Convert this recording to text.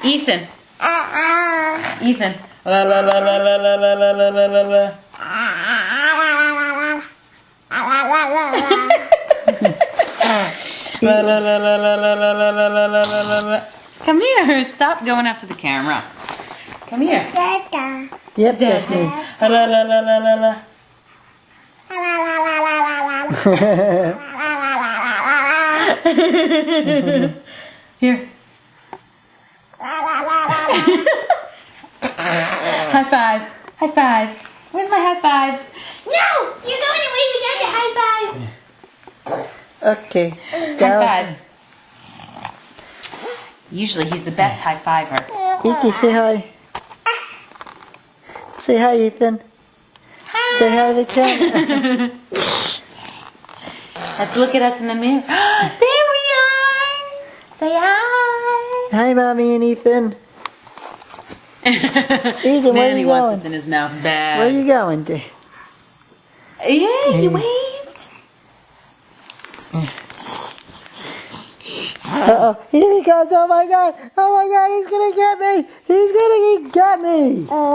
Ethan. Ethan. La la la la la la la la la la la. La la la la la la la la la la la la. Come here. Stop going after the camera. Come here. Yep, that's me. La la la la la la la. Here. High five. High five. Where's my high five? No! You're going away without the high five. Okay. High five. Usually he's the best high fiver. Ethan, say hi. Say hi, Ethan. Hi. Say hi to Ken. Let's look at us in the mirror. There we are. Say hi. Hi, Mommy and Ethan. Ethan, where are Manny you wants going? this in his mouth bad. Where are you going to? Yeah, you waved. Uh-oh. Here he goes. Oh, my God. Oh, my God. He's going to get me. He's going to get me.